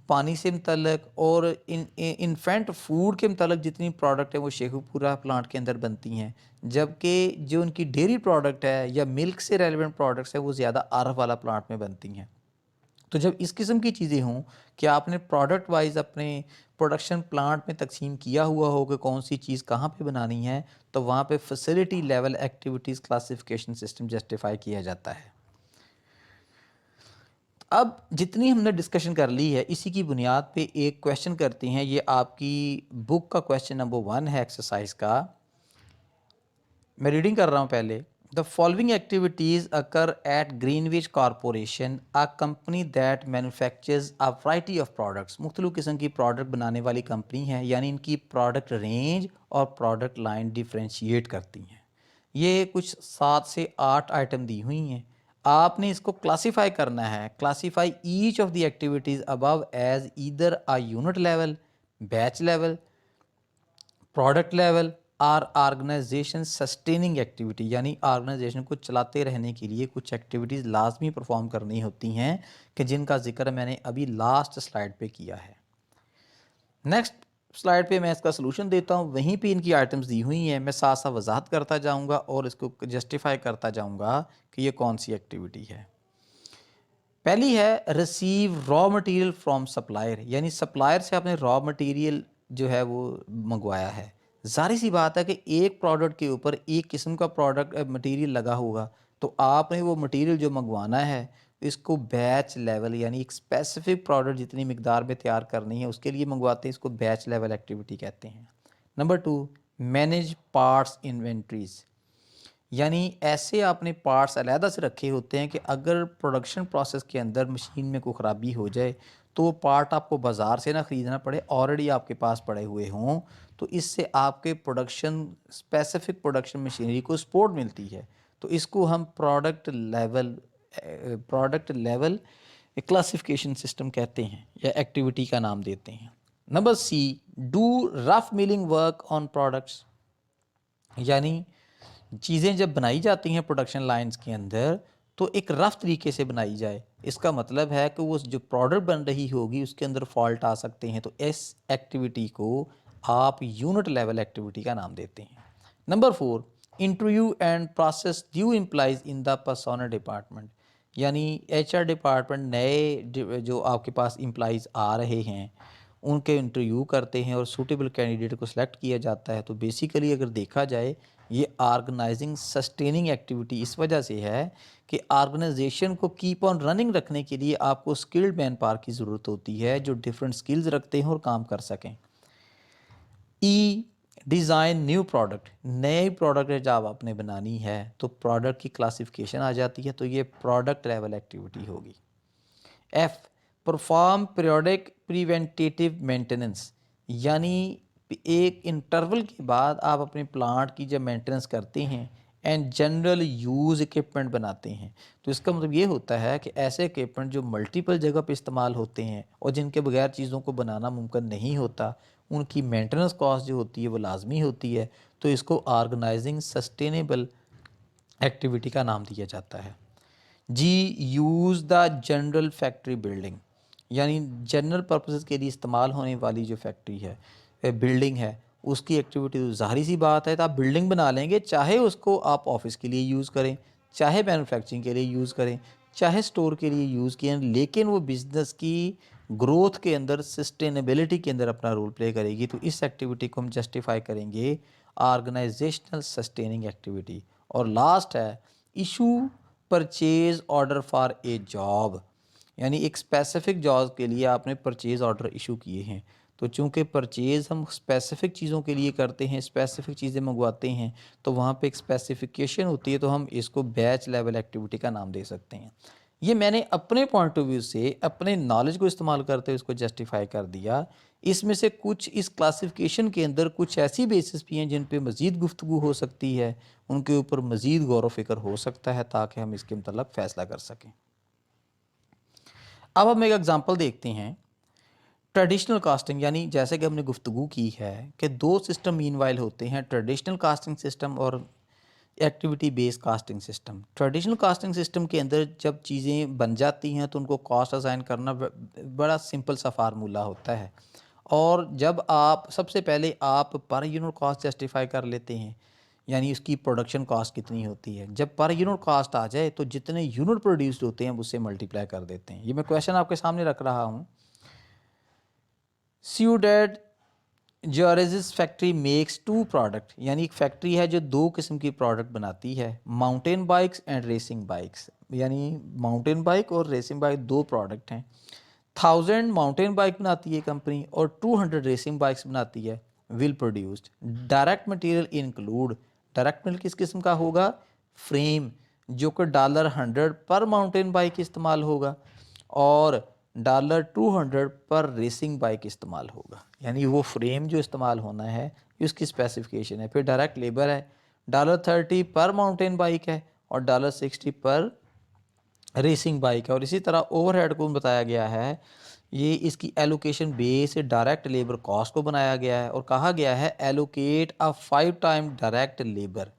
Speaker 1: पानी से मुतल्लक और इन्फेंट फूड के मुतल्लक जितनी प्रोडक्ट है वो शेखुपुरा प्लांट के अंदर बनती हैं, जबकि जो उनकी डेयरी प्रोडक्ट है या मिल्क से रेलिवेंट प्रोडक्ट्स है वो ज़्यादा आरफ वाला प्लांट में बनती हैं। तो जब इस किस्म की चीज़ें हों कि आपने प्रोडक्ट वाइज अपने प्रोडक्शन प्लांट में तकसीम किया हुआ हो कि कौन सी चीज़ कहाँ पे बनानी है, तो वहाँ पे facility level activities classification system justify किया जाता है। अब जितनी हमने डिस्कशन कर ली है, इसी की बुनियाद पे एक क्वेश्चन करते हैं। ये आपकी बुक का क्वेश्चन नंबर 1 है एक्सरसाइज का। मैं रीडिंग कर रहा हूँ पहले। The following activities occur at Greenwich Corporation, a company that manufactures a variety of products. मुख्तलिफ किस्म की प्रोडक्ट बनाने वाली कंपनी है, यानी इनकी प्रोडक्ट रेंज और प्रोडक्ट लाइन डिफ्रेंशिएट करती हैं। ये कुछ 7 से 8 आइटम दी हुई हैं। आपने इसको क्लासीफाई करना है। Classify each of the activities above as either a unit level, batch level, product level are organisation sustaining activity, यानी ऑर्गेनाइजेशन को चलाते रहने के लिए कुछ एक्टिविटीज़ लाजमी परफॉर्म करनी होती हैं कि जिनका जिक्र मैंने अभी लास्ट स्लाइड पे किया है। नेक्स्ट स्लाइड पे मैं इसका सलूशन देता हूँ, वहीं पे इनकी आइटम्स दी हुई हैं। मैं साथ साथ वजाहत करता जाऊँगा और इसको जस्टिफाई करता जाऊँगा कि ये कौन सी एक्टिविटी है। पहली है receive raw material from supplier, यानी सप्लायर से आपने रॉ मटेरियल जो है वो मंगवाया है। ज़ाहिर सी बात है कि एक प्रोडक्ट के ऊपर एक किस्म का प्रोडक्ट मटेरियल लगा होगा, तो आपने वो मटेरियल जो मंगवाना है इसको बैच लेवल यानी एक स्पेसिफिक प्रोडक्ट जितनी मिकदार में तैयार करनी है उसके लिए मंगवाते हैं। इसको बैच लेवल एक्टिविटी कहते हैं। नंबर 2, मैनेज पार्ट्स इन्वेंट्रीज, यानी ऐसे आपने पार्ट्स अलहदा से रखे होते हैं कि अगर प्रोडक्शन प्रोसेस के अंदर मशीन में कोई ख़राबी हो जाए तो वो पार्ट आपको बाज़ार से ना ख़रीदना पड़े, ऑलरेडी आपके पास पड़े हुए हों, तो इससे आपके प्रोडक्शन स्पेसिफिक प्रोडक्शन मशीनरी को सपोर्ट मिलती है। तो इसको हम प्रोडक्ट लेवल क्लासिफिकेशन सिस्टम कहते हैं या एक्टिविटी का नाम देते हैं। Number C, do rough milling work on products, यानी चीज़ें जब बनाई जाती हैं प्रोडक्शन लाइंस के अंदर तो एक रफ़ तरीके से बनाई जाए। इसका मतलब है कि वो जो प्रोडक्ट बन रही होगी उसके अंदर फॉल्ट आ सकते हैं, तो इस एक्टिविटी को आप यूनिट लेवल एक्टिविटी का नाम देते हैं। Number 4, interview and process due implies in the personnel department, यानी एचआर डिपार्टमेंट नए जो आपके पास इम्प्लाइज आ रहे हैं उनके इंटरव्यू करते हैं और सूटेबल कैंडिडेट को सिलेक्ट किया जाता है। तो बेसिकली अगर देखा जाए ये ऑर्गेनाइजिंग सस्टेनिंग एक्टिविटी इस वजह से है कि ऑर्गेनाइजेशन को कीप ऑन रनिंग रखने के लिए आपको स्किल्ड मैन पावर की ज़रूरत होती है जो डिफरेंट स्किल्स रखते हैं और काम कर सकें। ई, डिज़ाइन न्यू प्रोडक्ट, नए प्रोडक्ट जब आपने बनानी है तो प्रोडक्ट की क्लासिफिकेशन आ जाती है, तो ये प्रोडक्ट लेवल एक्टिविटी होगी। F, perform periodic preventive maintenance, यानी एक इंटरवल के बाद आप अपने प्लांट की जब मेंटेनेंस करते हैं एंड जनरल यूज़ इक्विपमेंट बनाते हैं, तो इसका मतलब ये होता है कि ऐसे इक्विपमेंट जो मल्टीपल जगह पे इस्तेमाल होते हैं और जिनके बगैर चीज़ों को बनाना मुमकिन नहीं होता, उनकी मेंटेनेंस कॉस्ट जो होती है वो लाजमी होती है। तो इसको ऑर्गेनाइजिंग सस्टेनेबल एक्टिविटी का नाम दिया जाता है। जी, use the general factory building, यानी जनरल पर्पसेस के लिए इस्तेमाल होने वाली जो फैक्ट्री है बिल्डिंग है उसकी एक्टिविटी। तो ज़ाहिर सी बात है तो आप बिल्डिंग बना लेंगे, चाहे उसको आप ऑफिस के लिए यूज़ करें, चाहे मैन्युफैक्चरिंग के लिए यूज़ करें, चाहे स्टोर के लिए यूज़ किए, लेकिन वो बिज़नेस की ग्रोथ के अंदर सस्टेनेबिलिटी के अंदर अपना रोल प्ले करेगी। तो इस एक्टिविटी को हम जस्टिफाई करेंगे ऑर्गेनाइजेशनल सस्टेनिंग एक्टिविटी। और लास्ट है issue purchase order for a job, यानी एक स्पेसिफिक जॉब के लिए आपने परचेज ऑर्डर इशू किए हैं। तो चूंकि परचेज़ हम स्पेसिफिक चीज़ों के लिए करते हैं, स्पेसिफिक चीज़ें मंगवाते हैं, तो वहाँ पे एक स्पेसिफिकेशन होती है, तो हम इसको बैच लेवल एक्टिविटी का नाम दे सकते हैं। ये मैंने अपने पॉइंट ऑफ व्यू से अपने नॉलेज को इस्तेमाल करते हुए इसको जस्टिफाई कर दिया। इसमें से कुछ इस क्लासिफिकेशन के अंदर कुछ ऐसी बेसिस भी हैं जिन पे मज़ीद गुफ्तगू हो सकती है, उनके ऊपर मज़ीद गौर व फिक्र हो सकता है ताकि हम इसके मतलब फ़ैसला कर सकें। अब हम एक एग्ज़ाम्पल देखते हैं। ट्रेडिशनल कास्टिंग यानी जैसे कि हमने गुफ्तगू की है कि दो सिस्टम मीनवाइल होते हैं, ट्रेडिशनल कास्टिंग सिस्टम और activity based casting system. Traditional costing system के अंदर जब चीज़ें बन जाती हैं तो उनको कॉस्ट असाइन करना बड़ा सिंपल सा फार्मूला होता है, और जब आप सबसे पहले आप पर यूनिट कॉस्ट जस्टिफाई कर लेते हैं, यानी उसकी प्रोडक्शन कॉस्ट कितनी होती है। जब पर यूनिट कॉस्ट आ जाए तो जितने यूनिट प्रोड्यूस्ड होते हैं उससे मल्टीप्लाई कर देते हैं। ये मैं क्वेश्चन आपके सामने रख रहा हूँ। Ciudad Juarez's factory makes two product, यानी एक फैक्ट्री है जो दो किस्म की प्रोडक्ट बनाती है, mountain bikes and racing bikes, यानी माउंटेन बाइक और रेसिंग बाइक दो प्रोडक्ट हैं। 1000 माउंटेन बाइक बनाती है कंपनी और 200 रेसिंग बाइक्स बनाती है। Will produced direct material include, direct material किस किस्म का होगा, फ्रेम, जो कि $100 पर माउंटेन बाइक इस्तेमाल होगा और $200 पर रेसिंग बाइक इस्तेमाल होगा, यानी वो फ्रेम जो इस्तेमाल होना है उसकी स्पेसिफिकेशन है। फिर डायरेक्ट लेबर है, $30 पर माउंटेन बाइक है और $60 पर रेसिंग बाइक है। और इसी तरह ओवरहेड को बताया गया है, ये इसकी allocation base direct labour cost को बनाया गया है और कहा गया है एलोकेट अ 5 टाइम डायरेक्ट लेबर,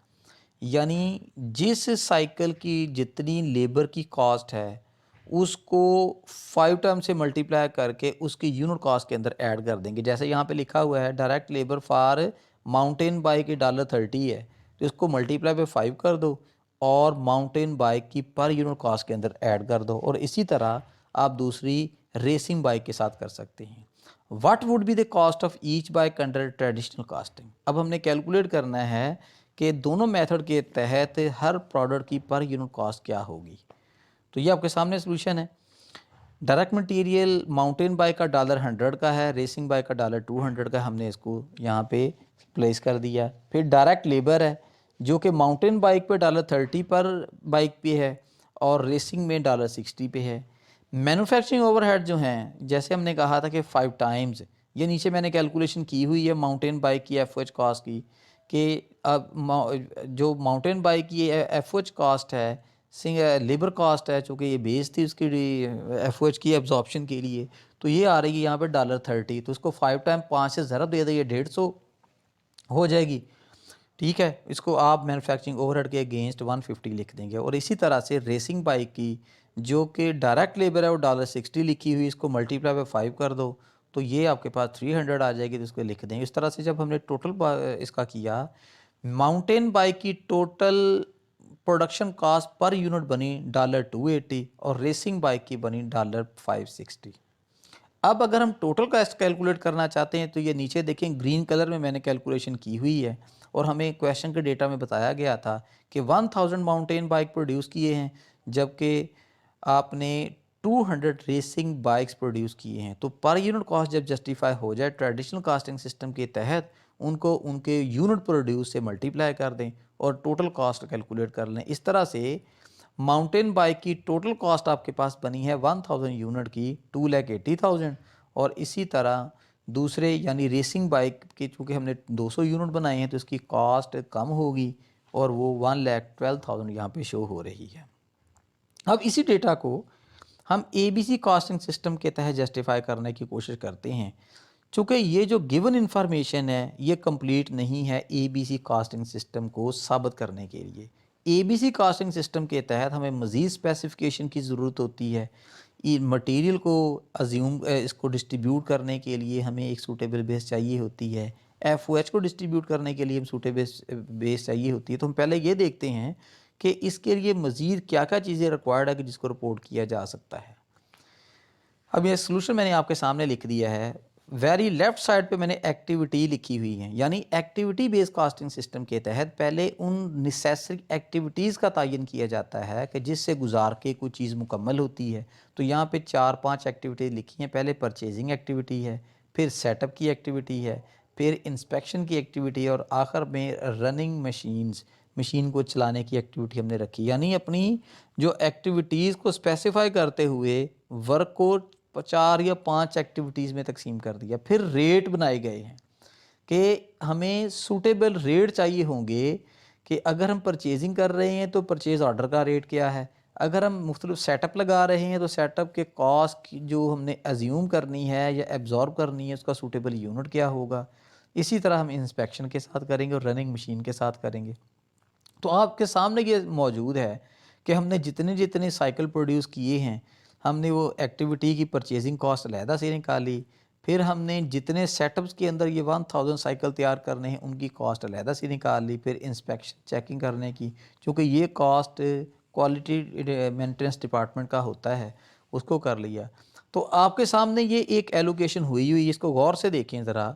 Speaker 1: यानी जिस साइकिल की जितनी लेबर की कॉस्ट है उसको 5 टाइम से मल्टीप्लाई करके उसकी यूनिट कॉस्ट के अंदर ऐड कर देंगे। जैसे यहाँ पे लिखा हुआ है direct labour for mountain bike $30 है, तो इसको मल्टीप्लाई पे 5 कर दो और माउंटेन बाइक की पर यूनिट कॉस्ट के अंदर ऐड कर दो। और इसी तरह आप दूसरी रेसिंग बाइक के साथ कर सकते हैं। What would be the cost of each bike under traditional casting. अब हमने कैलकुलेट करना है कि दोनों मेथड के तहत हर प्रोडक्ट की पर यूनिट कॉस्ट क्या होगी। तो ये आपके सामने सोल्यूशन है। डायरेक्ट मटेरियल माउंटेन बाइक का $100 का है, रेसिंग बाइक का $200 का, हमने इसको यहाँ पे प्लेस कर दिया। फिर डायरेक्ट लेबर है जो कि माउंटेन बाइक पे $30 पर बाइक पे है और रेसिंग में $60 पे है। मैन्युफैक्चरिंग ओवरहेड जो हैं, जैसे हमने कहा था कि 5 टाइम्स, ये नीचे मैंने कैलकुलेशन की हुई है माउंटेन बाइक की एफ कॉस्ट की, कि अब जो माउंटेन बाइक की एफ कॉस्ट है, लेबर कॉस्ट है, चूँकि ये बेस थी उसकी एफ की एब्जॉर्प्शन के लिए, तो ये आ रही है यहाँ पे $30। तो इसको 5 टाइम 5 से ज़रब दे दें, ये 150 हो जाएगी। ठीक है, इसको आप मैन्युफैक्चरिंग ओवरहेड के अगेंस्ट 150 लिख देंगे। और इसी तरह से रेसिंग बाइक की जो कि डायरेक्ट लेबर है वो $60 लिखी हुई, इसको मल्टीप्लाई बाय 5 कर दो तो ये आपके पास 300 आ जाएगी, तो इसको लिख देंगे। इस तरह से जब हमने टोटल इसका किया, माउंटेन बाइक की total production cost per unit बनी $280 और रेसिंग बाइक की बनी $560। अब अगर हम टोटल कॉस्ट कैलकुलेट करना चाहते हैं तो ये नीचे देखें ग्रीन कलर में मैंने कैलकुलेशन की हुई है और हमें क्वेश्चन के डेटा में बताया गया था कि 1000 माउंटेन बाइक प्रोड्यूस किए हैं जबकि आपने 200 रेसिंग बाइक्स प्रोड्यूस किए हैं। तो पर यूनिट कॉस्ट जब जस्टिफाई हो जाए ट्रेडिशनल कास्टिंग सिस्टम के तहत उनको उनके यूनिट प्रोड्यूस से मल्टीप्लाई कर दें और टोटल कॉस्ट कैलकुलेट कर लें। इस तरह से माउंटेन बाइक की टोटल कॉस्ट आपके पास बनी है 1000 यूनिट की 2,80,000। और इसी तरह दूसरे यानी रेसिंग बाइक की चूँकि हमने 200 यूनिट बनाए हैं तो इसकी कॉस्ट कम होगी और वो 1,12,000 यहाँ पे शो हो रही है। अब इसी डेटा को हम ABC कॉस्टिंग सिस्टम के तहत जस्टिफाई करने की कोशिश करते हैं। चूँकि ये जो गिवन इन्फॉर्मेशन है ये कंप्लीट नहीं है ABC कॉस्टिंग सिस्टम को साबित करने के लिए। ABC कॉस्टिंग सिस्टम के तहत हमें मज़ीद स्पेसिफिकेशन की ज़रूरत होती है। मटेरियल को इसको डिस्ट्रीब्यूट करने के लिए हमें एक सूटेबल बेस चाहिए होती है। FOH को डिस्ट्रीब्यूट करने के लिए हम सूटेबल बेस चाहिए होती है। तो हम पहले ये देखते हैं कि इसके लिए मज़ीद क्या क्या चीज़ें रिक्वायर्ड है कि जिसको रिपोर्ट किया जा सकता है। अब ये सोल्यूशन मैंने आपके सामने लिख दिया है। वेरी लेफ्ट साइड पे मैंने एक्टिविटी लिखी हुई है, यानी एक्टिविटी बेस्ड कास्टिंग सिस्टम के तहत पहले उन नेसेसरी एक्टिविटीज़ का तयन किया जाता है कि जिससे गुजार के कोई चीज़ मुकम्मल होती है। तो यहाँ पे 4-5 एक्टिविटीज़ लिखी हैं। पहले परचेजिंग एक्टिविटी है, फिर सेटअप की एक्टिविटी है, फिर इंस्पेक्शन की एक्टिविटी है और आखिर में रनिंग मशीन को चलाने की एक्टिविटी हमने रखी। यानी अपनी जो एक्टिविटीज़ को स्पेसिफाई करते हुए वर्क को 4 या 5 एक्टिविटीज़ में तकसीम कर दिया। फिर रेट बनाए गए हैं कि हमें सूटेबल रेट चाहिए होंगे कि अगर हम परचेजिंग कर रहे हैं तो परचेज़ ऑर्डर का रेट क्या है, अगर हम मुख्तलिफ सेटअप लगा रहे हैं तो सेटअप के कॉस्ट की जो हमने अज्यूम करनी है या एब्जॉर्ब करनी है उसका सूटेबल यूनिट क्या होगा। इसी तरह हम इंस्पेक्शन के साथ करेंगे और रनिंग मशीन के साथ करेंगे। तो आपके सामने ये मौजूद है कि हमने जितने जितने साइकिल प्रोड्यूस किए हैं, हमने वो एक्टिविटी की परचेजिंग कॉस्ट अलहदा से निकाली। फिर हमने जितने सेटअप्स के अंदर ये 1000 साइकिल तैयार करने हैं उनकी कॉस्ट अलहदा से निकाल ली। फिर इंस्पेक्शन चेकिंग करने की, चूँकि ये कॉस्ट क्वालिटी मेंटेनेंस डिपार्टमेंट का होता है, उसको कर लिया। तो आपके सामने ये एक एलोकेशन हुई हुई, इसको गौर से देखें ज़रा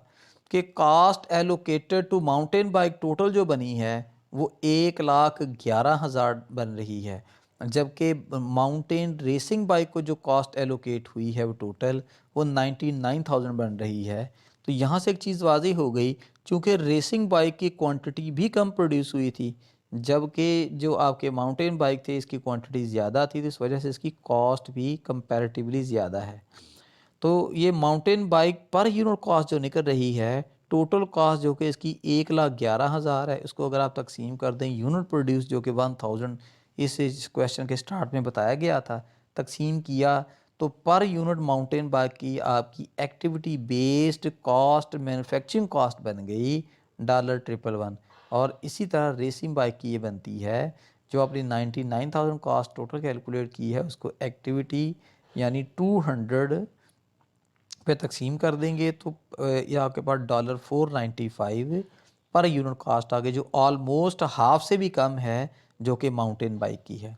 Speaker 1: कि cost allocated to mountain bike total जो बनी है वो 1,11,000 बन रही है, जबकि माउंटेन रेसिंग बाइक को जो कॉस्ट एलोकेट हुई है वो टोटल वो 99,000 बन रही है। तो यहाँ से एक चीज़ वाज़ी हो गई, चूँकि रेसिंग बाइक की क्वांटिटी भी कम प्रोड्यूस हुई थी, जबकि जो आपके माउंटेन बाइक थे इसकी क्वांटिटी ज़्यादा थी, तो इस वजह से इसकी कॉस्ट भी कंपैरेटिवली ज़्यादा है। तो ये mountain bike per unit cost जो निकल रही है, टोटल कॉस्ट जो कि इसकी 1,11,000 है, उसको अगर आप तकसीम कर दें यूनिट प्रोड्यूस जो कि 1000 इस क्वेश्चन के स्टार्ट में बताया गया था, तकसीम किया तो पर यूनिट माउंटेन बाइक की आपकी activity based cost manufacturing cost बन गई $111 और इसी तरह रेसिंग बाइक की ये बनती है जो अपनी 99,000 कॉस्ट टोटल कैलकुलेट की है उसको एक्टिविटी यानी 200 पे तकसीम कर देंगे तो ये आपके पास $495 पर यूनिट कॉस्ट आ गई, जो ऑलमोस्ट हाफ से भी कम है जो कि माउंटेन बाइक की है।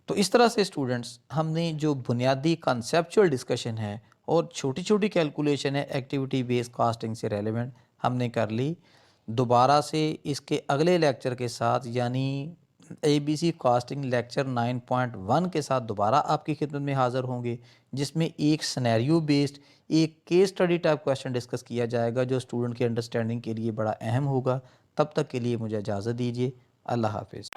Speaker 1: तो इस तरह से स्टूडेंट्स हमने जो बुनियादी कॉन्सेप्चुअल डिस्कशन है और छोटी छोटी कैलकुलेशन है एक्टिविटी बेस्ड कॉस्टिंग से रेलेवेंट हमने कर ली। दोबारा से इसके अगले लेक्चर के साथ यानी ABC कॉस्टिंग लेक्चर 9.1 के साथ दोबारा आपकी खिदमत में हाज़िर होंगे, जिसमें एक सिनेरियो बेस्ड एक case study type question discuss किया जाएगा जो स्टूडेंट के अंडरस्टैंडिंग के लिए बड़ा अहम होगा। तब तक के लिए मुझे इजाज़त दीजिए। अल्लाह हाफिज़।